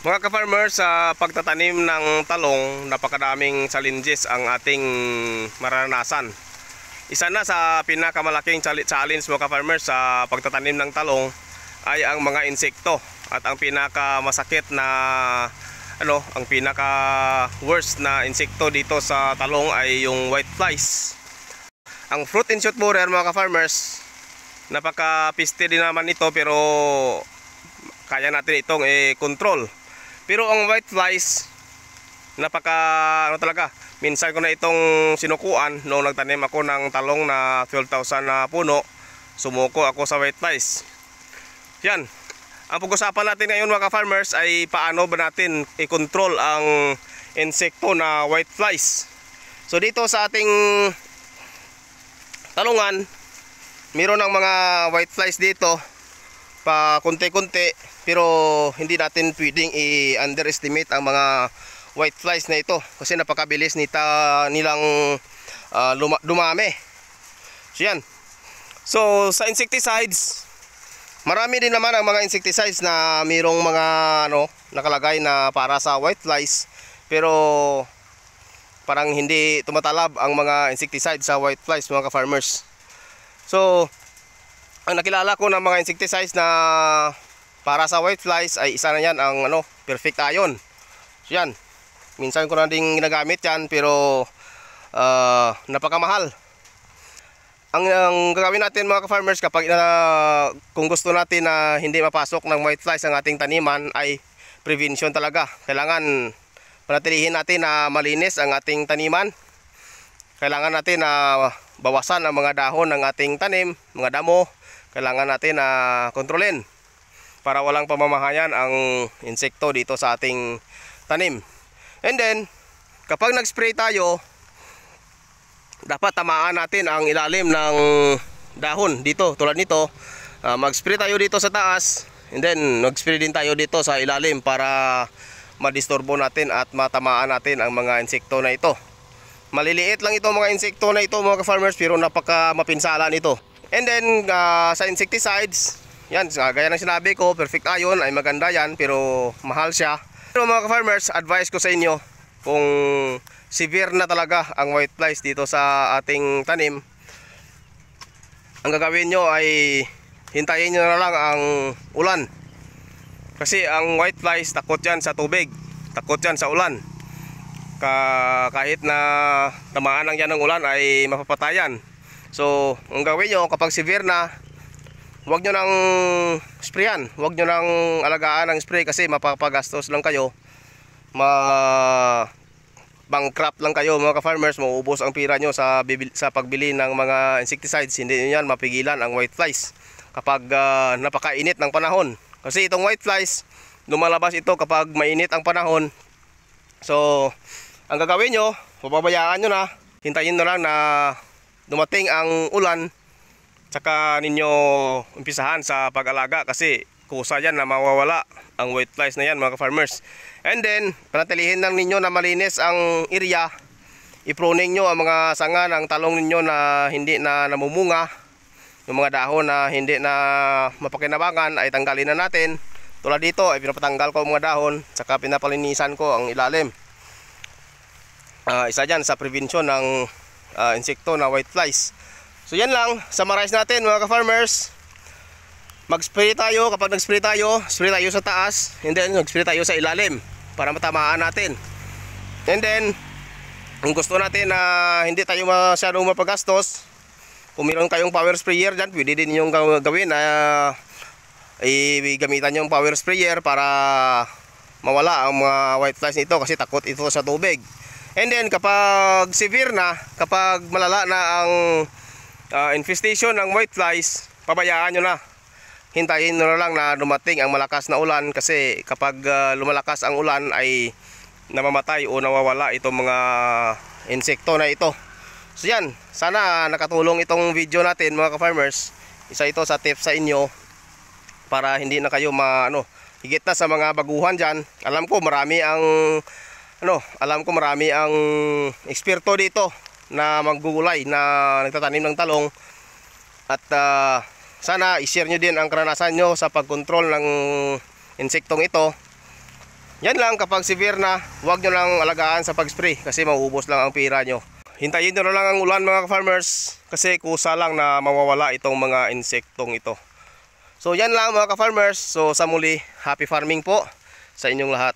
Mga ka-farmers, sa pagtatanim ng talong, napakadaming challenges ang ating maranasan. Isa na sa pinakamalaking challenge mga ka-farmers sa pagtatanim ng talong ay ang mga insekto. At ang pinakamasakit na ang pinaka worst na insekto dito sa talong ay yung white flies. Ang fruit and shoot borer mga ka-farmers, napaka-piste din naman ito pero kaya natin itong control. Pero ang white flies, talaga. Minsan ko na itong sinukuan noong nagtanim ako ng talong na 12,000 na puno. Sumuko ako sa white flies. Yan. Ang pag-usapan natin ngayon mga farmers ay paano ba natin i-control ang insekto na white flies. So dito sa ating talungan, mayroon ng mga white flies dito pa konti-konti, pero hindi natin pwedeng i-underestimate ang mga white flies na ito kasi napakabilis nilang dumami. So yan. So sa insecticides, marami din naman ang mga insecticides na mayroong mga nakalagay na para sa white flies, pero parang hindi tumatalab ang mga insecticides sa white flies mga ka-farmers. So ang nakilala ko ng mga insecticides na para sa white flies ay isa na yan ang Perfect Ion. So yan, minsan ko na din ginagamit yan pero napakamahal. Ang gagawin natin mga ka-farmers kapag kung gusto natin na hindi mapasok ng white flies ang ating taniman ay prevention talaga. Kailangan panatilihin natin na malinis ang ating taniman. Kailangan natin na bawasan ang mga dahon ng ating tanim, mga damo. Kailangan natin na kontrolin para walang pamamahayan ang insekto dito sa ating tanim. And then, kapag nag-spray tayo, dapat tamaan natin ang ilalim ng dahon dito, tulad nito. Mag-spray tayo dito sa taas, and then mag-spray din tayo dito sa ilalim para madisturbo natin at matamaan natin ang mga insekto na ito. Maliliit lang ito mga insekto na ito mga ka-farmers, pero napaka mapinsala nito. And then sa insecticides, yan, gaya ng sinabi ko, Perfect Ion ay maganda yan pero mahal siya. Pero mga ka-farmers, advice ko sa inyo, kung severe na talaga ang white flies dito sa ating tanim, ang gagawin nyo ay hintayin nyo na lang ang ulan. Kasi ang white flies, takot yan sa tubig, takot yan sa ulan. Kahit na tamaan lang yan ng ulan ay mapapatayan. So ang gawin nyo kapag severe na, huwag nyo nang sprayan, huwag nyo nang alagaan ng spray kasi mapapagastos lang kayo, bankrupt lang kayo mga ka-farmers. Mauubos ang pira nyo sa pagbili ng mga insecticides. Hindi nyo yan mapigilan ang white flies kapag napakainit ng panahon. Kasi itong white flies, lumalabas ito kapag mainit ang panahon. So ang gagawin nyo, pababayaan nyo na, hintayin na lang na dumating ang ulan, tsaka ninyo umpisahan sa pag-alaga kasi kusa yan na mawawala ang white flies na yan mga farmers. And then panatilihin lang ninyo na malinis ang area. I-pruning nyo ang mga sanga ng talong ninyo na hindi na namumunga. Yung mga dahon na hindi na mapakinabangan ay tanggalin na natin. Tulad dito ay pinapatanggal ko ang mga dahon, tsaka pinapalinisan ko ang ilalim. Isa dyan sa prevention ng insekto na white flies. So yan lang, summarize natin mga ka-farmers. Mag-spray tayo, kapag nag-spray tayo, spray tayo sa taas, and then mag-spray tayo sa ilalim para matamaan natin. And then kung gusto natin na hindi tayo masyadong mapagastos, kung meron kayong power sprayer dyan, pwede din yung gawin na gamitan yung power sprayer para mawala ang mga white flies nito kasi takot ito sa tubig. And then kapag severe na, kapag malala na ang infestation ng white flies, pabayaan nyo na. Hintayin nyo na lang na dumating ang malakas na ulan kasi kapag lumalakas ang ulan ay namamatay o nawawala itong mga insekto na ito. So yan, sana nakatulong itong video natin mga ka-farmers. Isa ito sa tips sa inyo para hindi na kayo higit na sa mga baguhan dyan. Alam ko marami ang eksperto dito na maggugulay na nagtatanim ng talong. At sana i-share nyo din ang karanasan nyo sa pagkontrol ng insektong ito. Yan lang, kapag severe na, huwag nyo lang alagaan sa pag-spray kasi mauubos lang ang pira nyo. Hintayin nyo na lang ang ulan mga ka-farmers kasi kusa lang na mawawala itong mga insektong ito. So yan lang mga ka-farmers. So sa muli, happy farming po sa inyong lahat.